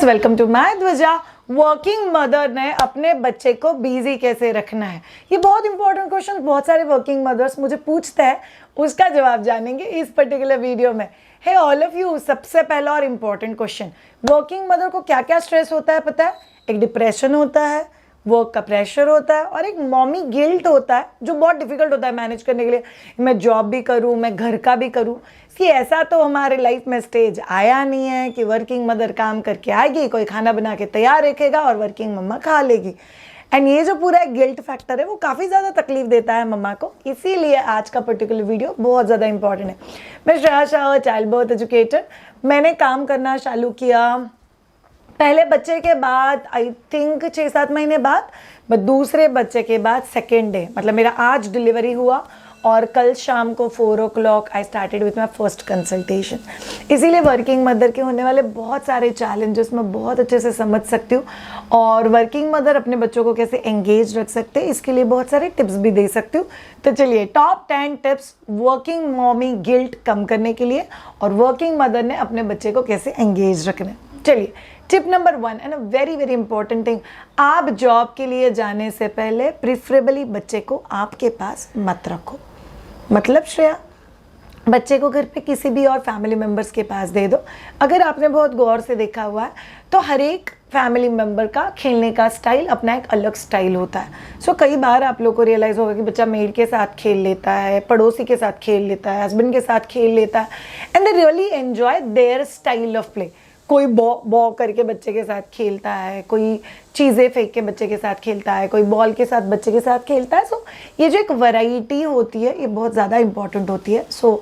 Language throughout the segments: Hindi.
फ्रेंड्स, वेलकम टू माय ध्वजा। वर्किंग मदर ने अपने बच्चे को बिजी कैसे रखना है, ये बहुत इंपॉर्टेंट क्वेश्चन बहुत सारे वर्किंग मदर्स मुझे पूछते हैं, उसका जवाब जानेंगे इस पर्टिकुलर वीडियो में। हे ऑल ऑफ यू, सबसे पहला और इम्पॉर्टेंट क्वेश्चन, वर्किंग मदर को क्या क्या स्ट्रेस होता है पता है? एक डिप्रेशन होता है, वर्क का प्रेशर होता है और एक मॉमी गिल्ट होता है जो बहुत डिफिकल्ट होता है मैनेज करने के लिए। मैं जॉब भी करूँ, मैं घर का भी करूँ। कि ऐसा तो हमारे लाइफ में स्टेज आया नहीं है कि वर्किंग मदर काम करके आएगी, कोई खाना बना के तैयार रखेगा और वर्किंग मम्मा खा लेगी। एंड ये जो पूरा गिल्ट फैक्टर है वो काफ़ी ज़्यादा तकलीफ देता है मम्मा को, इसीलिए आज का पर्टिकुलर वीडियो बहुत ज़्यादा इंपॉर्टेंट है। मैं Shreya Shah, child birth educator. मैंने काम करना चालू किया पहले बच्चे के बाद, आई थिंक 6-7 महीने बाद, दूसरे बच्चे के बाद सेकेंड डे, मतलब मेरा आज डिलीवरी हुआ और कल शाम को 4 o'clock I started with my first consultation. इसीलिए वर्किंग मदर के होने वाले बहुत सारे चैलेंजेस मैं बहुत अच्छे से समझ सकती हूँ और वर्किंग मदर अपने बच्चों को कैसे एंगेज रख सकते हैं इसके लिए बहुत सारे टिप्स भी दे सकती हूँ। तो चलिए, top 10 tips working mommy guilt कम करने के लिए और वर्किंग मदर ने अपने बच्चे को कैसे एंगेज रखना है। चलिए, tip number 1 and a very very important thing, आप जॉब के लिए जाने से पहले प्रिफरेबली बच्चे को आपके पास मत रखो। मतलब श्रेया, बच्चे को घर पे किसी भी और फैमिली मेम्बर्स के पास दे दो। अगर आपने बहुत गौर से देखा हुआ है तो हर एक फैमिली मेम्बर का खेलने का स्टाइल अपना एक अलग स्टाइल होता है। सो कई बार आप लोग को रियलाइज़ होगा कि बच्चा मेड के साथ खेल लेता है, पड़ोसी के साथ खेल लेता है, हस्बैंड के साथ खेल लेता है and they really enjoy there style of play. कोई बॉ करके बच्चे के साथ खेलता है, कोई चीज़ें फेंक के बच्चे के साथ खेलता है, कोई बॉल के साथ बच्चे के साथ खेलता है। सो ये जो एक वैरायटी होती है ये बहुत ज़्यादा इंपॉर्टेंट होती है। सो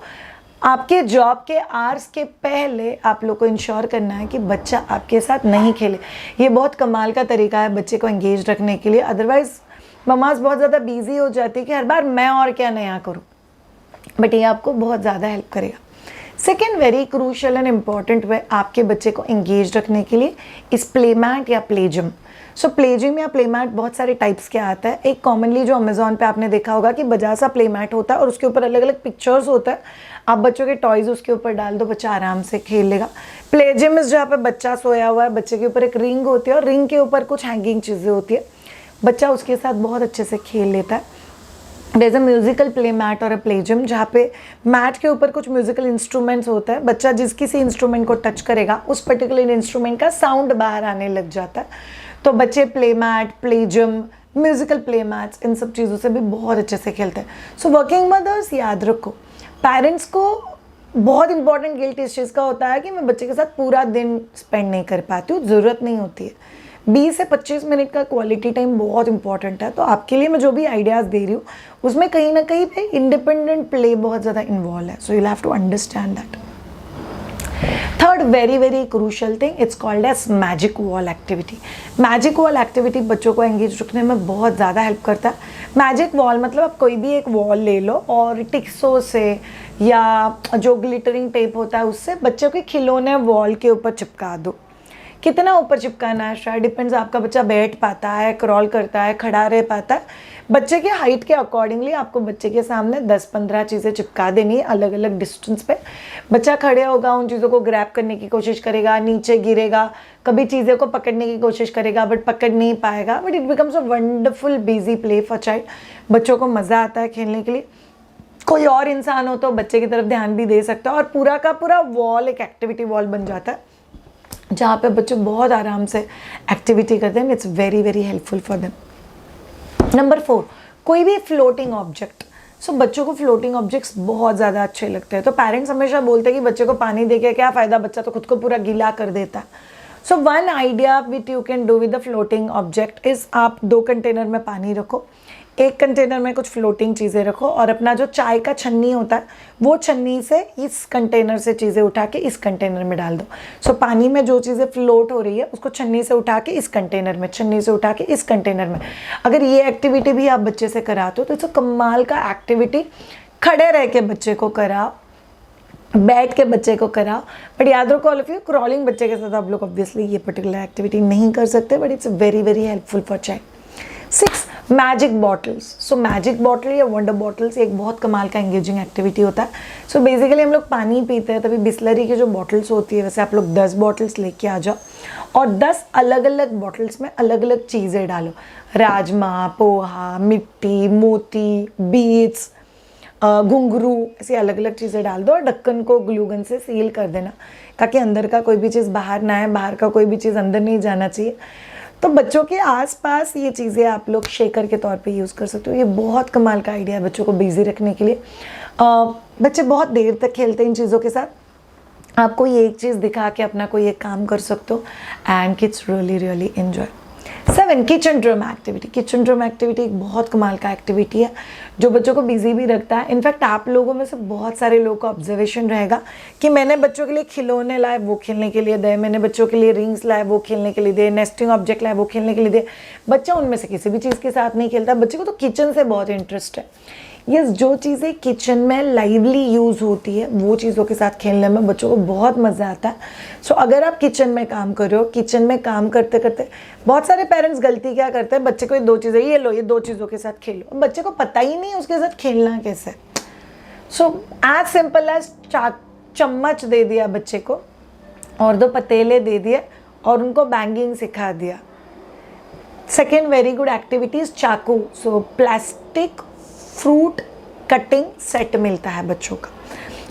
आपके जॉब के आवर्स के पहले आप लोग को इंश्योर करना है कि बच्चा आपके साथ नहीं खेले। ये बहुत कमाल का तरीका है बच्चे को एंगेज रखने के लिए। अदरवाइज़ ममाज बहुत ज़्यादा बिजी हो जाती है कि हर बार मैं और क्या नया करूँ, बट ये आपको बहुत ज़्यादा हेल्प करेगा। Second very crucial and important वे आपके बच्चे को एंगेज रखने के लिए इस प्ले मैट या प्लेजिम। सो प्लेजिम या प्ले मैट बहुत सारे टाइप्स के आता है। एक कॉमनली जो अमेजोन पे आपने देखा होगा कि बजा सा प्ले मैट होता है और उसके ऊपर अलग अलग पिक्चर्स होता है। आप बच्चों के टॉयज उसके ऊपर डाल दो, बच्चा आराम से खेल लेगा। प्लेजिम इस जहाँ पे बच्चा सोया हुआ है, बच्चे के ऊपर एक रिंग होती है और रिंग के ऊपर कुछ हैंगिंग चीज़ें होती है, बच्चा उसके साथ बहुत अच्छे से खेल लेता है। There is a musical play mat और अ प्लेजिम जहाँ पे मैट के ऊपर कुछ म्यूजिकल इंस्ट्रूमेंट्स होता है। बच्चा जिस किसी इंस्ट्रूमेंट को टच करेगा उस पर्टिकुलर इंस्ट्रूमेंट का साउंड बाहर आने लग जाता है। तो बच्चे play mat, playgym, musical play mats, इन सब चीज़ों से भी बहुत अच्छे से खेलते हैं। सो वर्किंग मदर्स याद रखो, पेरेंट्स को बहुत इंपॉर्टेंट गिल्ट इस चीज़ का होता है कि मैं बच्चे के साथ पूरा दिन स्पेंड नहीं कर पाती हूँ। ज़रूरत नहीं होती है, 20 से 25 मिनट का क्वालिटी टाइम बहुत इंपॉर्टेंट है। तो आपके लिए मैं जो भी आइडियाज़ दे रही हूँ उसमें कहीं ना कहीं पे इंडिपेंडेंट प्ले बहुत ज़्यादा इन्वॉल्व है। So you have to understand that. Third very very crucial thing, it's called as magic wall activity. Magic wall activity बच्चों को एंगेज रखने में बहुत ज़्यादा हेल्प करता है। मैजिक वॉल मतलब आप कोई भी एक वॉल ले लो और टिक्सों से या जो ग्लिटरिंग टेप होता है उससे बच्चों के खिलौने वॉल के ऊपर चिपका दो। कितना ऊपर चिपकाना है शायद डिपेंड्स, आपका बच्चा बैठ पाता है, क्रॉल करता है, खड़ा रह पाता है। बच्चे के हाइट के अकॉर्डिंगली आपको बच्चे के सामने 10-15 चीज़ें चिपका देनी है अलग अलग डिस्टेंस पे। बच्चा खड़े होगा, उन चीज़ों को ग्रैब करने की कोशिश करेगा, नीचे गिरेगा, कभी चीज़ें को पकड़ने की कोशिश करेगा बट पकड़ नहीं पाएगा। But it becomes a wonderful busy play for child. बच्चों को मज़ा आता है खेलने के लिए। कोई और इंसान हो तो बच्चे की तरफ ध्यान भी दे सकता है और पूरा का पूरा वॉल एक एक्टिविटी वॉल बन जाता है जहाँ पे बच्चे बहुत आराम से एक्टिविटी करते हैं। It's very very helpful for them. Number 4, कोई भी फ्लोटिंग ऑब्जेक्ट। सो बच्चों को फ्लोटिंग ऑब्जेक्ट्स बहुत ज़्यादा अच्छे लगते हैं। तो पेरेंट्स हमेशा बोलते हैं कि बच्चे को पानी दे के क्या फ़ायदा, बच्चा तो खुद को पूरा गीला कर देता है। So one idea which you can do with the floating object is, आप 2 कंटेनर में पानी रखो, एक कंटेनर में कुछ फ्लोटिंग चीज़ें रखो और अपना जो चाय का छन्नी होता है वो छन्नी से इस कंटेनर से चीज़ें उठा के इस कंटेनर में डाल दो। सो पानी में जो चीज़ें फ्लोट हो रही है उसको छन्नी से उठा के इस कंटेनर में, छन्नी से उठा के इस कंटेनर में। अगर ये एक्टिविटी भी आप बच्चे से कराते हो तो इट्स कमाल का एक्टिविटी। खड़े रह के बच्चे को कराओ, बैठ के बच्चे को कराओ, बट याद रखो ऑल ऑफ यू, क्रॉलिंग बच्चे के साथ आप लोग ऑब्वियसली ये पर्टिकुलर एक्टिविटी नहीं कर सकते, but it's very very helpful for child. 6, magic bottles, so magic bottle या वंडर बॉटल्स एक बहुत कमाल का एंगेजिंग एक्टिविटी होता है। सो बेसिकली हम लोग पानी पीते हैं, तभी बिस्लरी की जो बॉटल्स होती है, वैसे आप लोग 10 बॉटल्स लेके आ जाओ और 10 अलग अलग बॉटल्स में अलग अलग चीज़ें डालो, राजमा, पोहा, मिट्टी, मोती, बीट्स, घुंघरू, ऐसी अलग अलग चीज़ें डाल दो और ढक्कन को ग्लू गन से सील कर देना ताकि अंदर का कोई भी चीज़ बाहर ना आए, बाहर का कोई भी चीज़ अंदर नहीं जाना चाहिए। तो बच्चों के आसपास ये चीज़ें आप लोग शेकर के तौर पे यूज़ कर सकते हो। ये बहुत कमाल का आइडिया है बच्चों को बिजी रखने के लिए। बच्चे बहुत देर तक खेलते हैं इन चीज़ों के साथ, आपको ये एक चीज़ दिखा के अपना कोई एक काम कर सकते हो and kids really really enjoy. 7 kitchen drum activity. Kitchen drum activity एक बहुत कमाल का एक्टिविटी है जो बच्चों को बिजी भी रखता है। इनफैक्ट आप लोगों में से बहुत सारे लोगों का ऑब्जर्वेशन रहेगा कि मैंने बच्चों के लिए खिलौने लाए वो खेलने के लिए दे, मैंने बच्चों के लिए रिंग्स लाए वो खेलने के लिए दे, नेस्टिंग ऑब्जेक्ट लाए वो खेलने के लिए दे। बच्चा उनमें से किसी भी चीज़ के साथ नहीं खेलता, बच्चे को तो किचन से बहुत इंटरेस्ट है। यस, जो चीज़ें किचन में लाइवली यूज़ होती है वो चीज़ों के साथ खेलने में बच्चों को बहुत मज़ा आता है। सो अगर आप किचन में काम कर रहे हो, किचन में काम करते करते बहुत सारे पेरेंट्स गलती क्या करते हैं, बच्चे को ये 2 चीज़ें, ये लो, ये 2 चीज़ों के साथ खेलो, बच्चे को पता ही नहीं उसके साथ खेलना कैसे। सो एज सिंपल एज चम्मच दे दिया बच्चे को और 2 पतीले दे दिए और उनको बैंगिंग सिखा दिया। Second very good activity is चाकू। So plastic fruit cutting set मिलता है बच्चों का।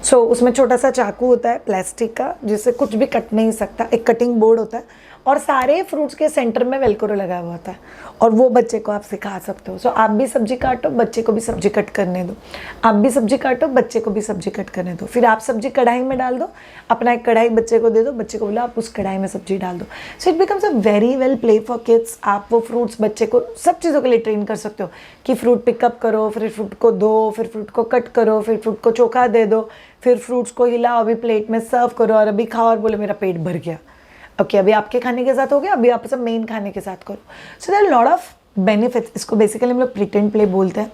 सो उसमें छोटा सा चाकू होता है प्लास्टिक का जिससे कुछ भी कट नहीं सकता, एक कटिंग बोर्ड होता है और सारे फ्रूट्स के सेंटर में वेलक्रो लगा हुआ होता है और वो बच्चे को आप सिखा सकते हो। सो आप भी सब्जी काटो, बच्चे को भी सब्जी कट करने दो, आप भी सब्जी काटो, बच्चे को भी सब्जी कट करने दो। फिर आप सब्जी कढ़ाई में डाल दो, अपना एक कढ़ाई बच्चे को दे दो, बच्चे को बोलो आप उस कढ़ाई में सब्जी डाल दो। So it becomes a very well play for kids. आप वो फ्रूट्स बच्चे को सब चीज़ों के लिए ट्रेन कर सकते हो कि फ्रूट पिकअप करो, फिर फ्रूट को दो, फिर फ्रूट को कट करो, फिर फ्रूट को चोखा दे दो, फिर फ्रूट्स को हिलाओ, अभी प्लेट में सर्व करो और अभी खाओ और बोलो मेरा पेट भर गया। ओके, अभी आपके खाने के साथ हो गया, अभी आप सब मेन खाने के साथ करो। So there are lot of benefits. इसको बेसिकली हम लोग प्रिटेंड प्ले बोलते हैं।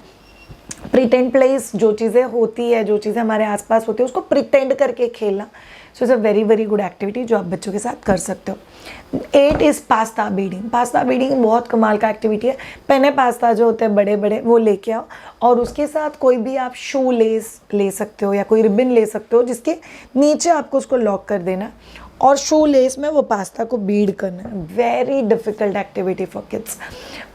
प्रिटेंड प्लेस जो चीज़ें होती है, जो चीज़ें हमारे आसपास होती है उसको प्रिटेंड करके खेलना। So it's a very very good activity जो आप बच्चों के साथ कर सकते हो। 8 is pasta beading. Pasta beading बहुत कमाल का एक्टिविटी है। पेने पास्ता जो होते हैं बड़े बड़े वो लेके आओ और उसके साथ कोई भी आप शू लेस ले सकते हो या कोई रिबन ले सकते हो जिसके नीचे आपको उसको लॉक कर देना और शू लेस में वो पास्ता को बीड करना है। Very difficult activity for kids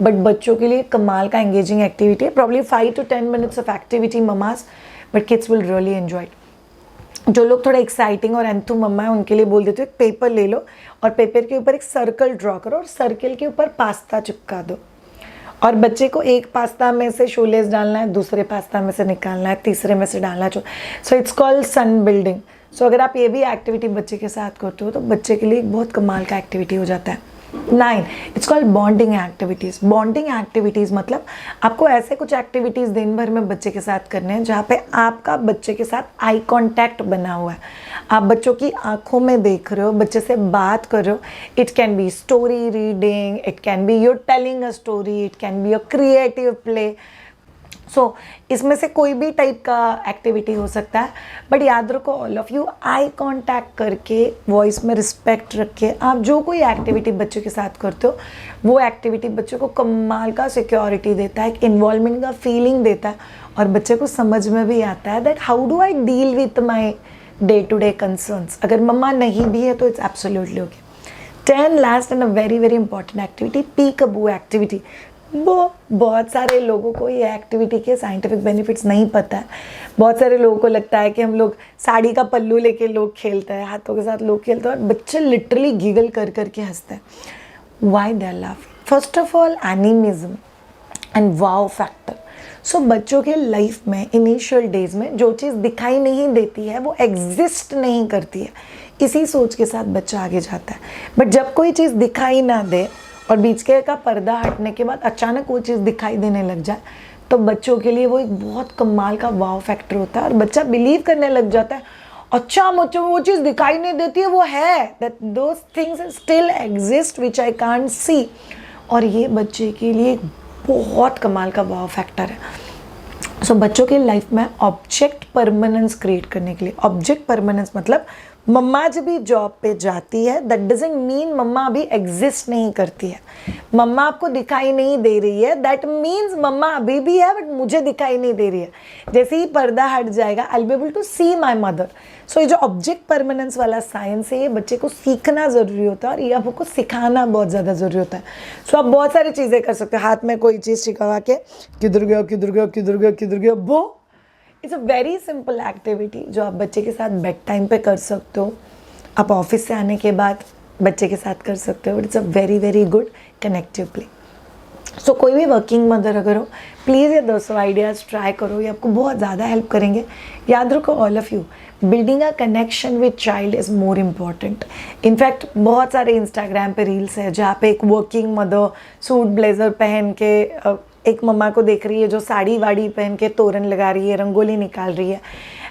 but बच्चों के लिए कमाल का एंगेजिंग एक्टिविटी है। Probably 5 to 10 minutes of activity Mama's, but kids will really enjoy it. जो लोग थोड़ा एक्साइटिंग और एंथू मम्मा है उनके लिए बोल देते हो एक पेपर ले लो और पेपर के ऊपर एक सर्कल ड्रॉ करो और सर्कल के ऊपर पास्ता चिपका दो और बच्चे को एक पास्ता में से शूलेस डालना है, दूसरे पास्ता में से निकालना है, तीसरे में से डालना है। So it's called sun building. So अगर आप ये भी एक्टिविटी बच्चे के साथ करते हो तो बच्चे के लिए एक बहुत कमाल का एक्टिविटी हो जाता है। 9 it's called bonding activities. Bonding activities मतलब आपको ऐसे कुछ एक्टिविटीज़ दिन भर में बच्चे के साथ करने हैं जहाँ पे आपका बच्चे के साथ आई कांटेक्ट बना हुआ है, आप बच्चों की आंखों में देख रहे हो, बच्चे से बात कर रहे हो। It can be story reading, it can be your telling a story, it can be a creative play. So इसमें से कोई भी टाइप का एक्टिविटी हो सकता है बट याद रखो all of you eye contact करके, वॉइस में रिस्पेक्ट रख के आप जो कोई एक्टिविटी बच्चों के साथ करते हो वो एक्टिविटी बच्चों को कमाल का सिक्योरिटी देता है, एक इन्वॉल्वमेंट का फीलिंग देता है और बच्चे को समझ में भी आता है that how do I deal with my day to day concerns. अगर मम्मा नहीं भी है तो it's absolutely okay. 10 last and a very very important activity, peekaboo activity. वो बहुत सारे लोगों को ये एक्टिविटी के साइंटिफिक बेनिफिट्स नहीं पता है। बहुत सारे लोगों को लगता है कि हम लोग साड़ी का पल्लू लेके लोग खेलते हैं, हाथों के साथ लोग खेलते हैं और बच्चे लिटरली गिगल कर करके हंसते हैं। Why they are laughing? First of all animism and wow factor. So बच्चों के लाइफ में इनिशियल डेज में जो चीज़ दिखाई नहीं देती है वो एग्जिस्ट नहीं करती है, इसी सोच के साथ बच्चा आगे जाता है। बट जब कोई चीज़ दिखाई ना दे और बीच के का पर्दा हटने के बाद अचानक वो चीज़ दिखाई देने लग जाए तो बच्चों के लिए वो एक बहुत कमाल का वाव फैक्टर होता है और बच्चा बिलीव करने लग जाता है अच्छा मुझे वो चीज़ दिखाई नहीं देती है, वो है, that those things still exist which I can't see. और ये बच्चे के लिए एक बहुत कमाल का वाव फैक्टर है। सो बच्चों के लाइफ में ऑब्जेक्ट परमानेंस क्रिएट करने के लिए, ऑब्जेक्ट परमानेंस मतलब मम्मा जब भी जॉब पे जाती है दैट डजंट मीन मम्मा अभी एग्जिस्ट नहीं करती है। मम्मा आपको दिखाई नहीं दे रही है दैट मीन्स मम्मा अभी भी है बट मुझे दिखाई नहीं दे रही है। जैसे ही पर्दा हट जाएगा I will be able to see my mother. So ये जो ऑब्जेक्ट परमानेंस वाला साइंस है ये बच्चे को सीखना ज़रूरी होता है और ये आपको सिखाना बहुत ज़्यादा ज़रूरी होता है। सो आप बहुत सारी चीज़ें कर सकते हो, हाथ में कोई चीज़ छिपा के किधर गया किधर गया किधर गया किधर गया, वो it's a very simple activity जो आप बच्चे के साथ बेड टाइम पे कर सकते हो, आप ऑफिस से आने के बाद बच्चे के साथ कर सकते हो। It's a very very good connective play. So कोई भी वर्किंग मदर अगर हो प्लीज़ ये 200 आइडियाज़ ट्राई करो, ये आपको बहुत ज़्यादा हेल्प करेंगे। याद रखो all of you, building a connection with child is more important. In fact बहुत सारे इंस्टाग्राम पे रील्स है जहाँ पे एक वर्किंग मदर सूट ब्लेज़र पहन के एक मम्मा को देख रही है जो साड़ी वाड़ी पहन के तोरण लगा रही है, रंगोली निकाल रही है,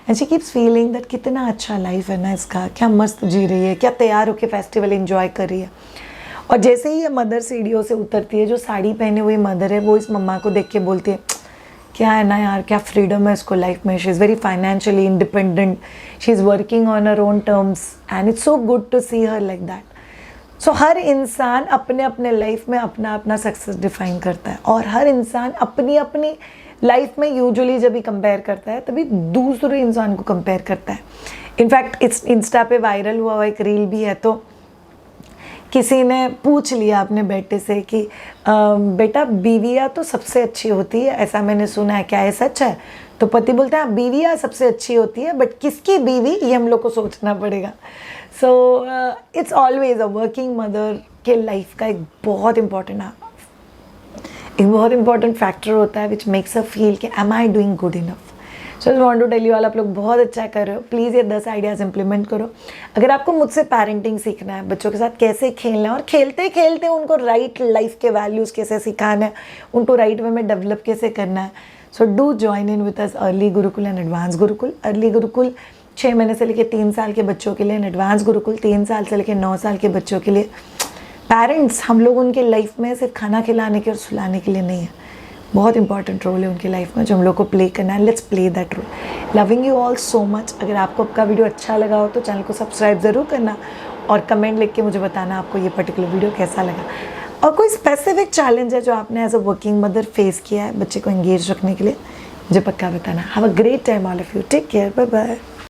and she keeps feeling that कितना अच्छा लाइफ है ना इसका, क्या मस्त जी रही है, क्या तैयार होकर फेस्टिवल एंजॉय कर रही है। और जैसे ही ये मदर सीढ़ियों से उतरती है, जो साड़ी पहने हुई मदर है वो इस मम्मा को देख के बोलती है क्या है ना यार, क्या फ्रीडम है इसको लाइफ में, she is very financially independent, she is working on her own terms and it's so good to see her like that. So हर इंसान अपने अपने लाइफ में अपना अपना सक्सेस डिफाइन करता है और हर इंसान अपनी अपनी लाइफ में यूजुअली जब भी कंपेयर करता है तभी दूसरे इंसान को कंपेयर करता है। इनफैक्ट इस इंस्टा पे वायरल हुआ एक रील भी है, तो किसी ने पूछ लिया अपने बेटे से कि बेटा बीवियाँ तो सबसे अच्छी होती है, ऐसा मैंने सुना है, क्या ये सच है? तो पति बोलता है बीवियाँ सबसे अच्छी होती है बट किसकी बीवी ये हम लोग को सोचना पड़ेगा। So it's always a working mother के लाइफ का एक बहुत इम्पॉर्टेंट फैक्टर होता है विच मेक्स अ फील कि am I doing good enough. So I want to tell you all, आप लोग बहुत अच्छा कर रहे हो, प्लीज़ ये 10 आइडियाज़ इंप्लीमेंट करो। अगर आपको मुझसे पेरेंटिंग सीखना है, बच्चों के साथ कैसे खेलना है और खेलते खेलते उनको राइट लाइफ के वैल्यूज़ कैसे सिखाना है, उनको राइट वे में डेवलप कैसे करना है, so do join in with us early Gurukul and advance Gurukul. Early Gurukul 6 महीने से लेकर 3 साल के बच्चों के लिए, एंड एडवांस गुरुकुल 3 साल से लेकर 9 साल के बच्चों के लिए। पेरेंट्स हम लोग उनके लाइफ में सिर्फ खाना खिलाने के और सुलाने के लिए नहीं है, बहुत इंपॉर्टेंट रोल है उनकी लाइफ में जो हम लोग को प्ले करना है। Let's play that role. Loving you all so much. अगर आपको आपका वीडियो अच्छा लगा हो तो चैनल को सब्सक्राइब ज़रूर करना और कमेंट लिख के मुझे बताना आपको ये पर्टिकुलर वीडियो कैसा लगा, और कोई स्पेसिफिक चैलेंज है जो आपने as a working mother face किया है बच्चे को एंगेज रखने के लिए, मुझे पक्का बताना। Have a great time all of you, take care, bye bye.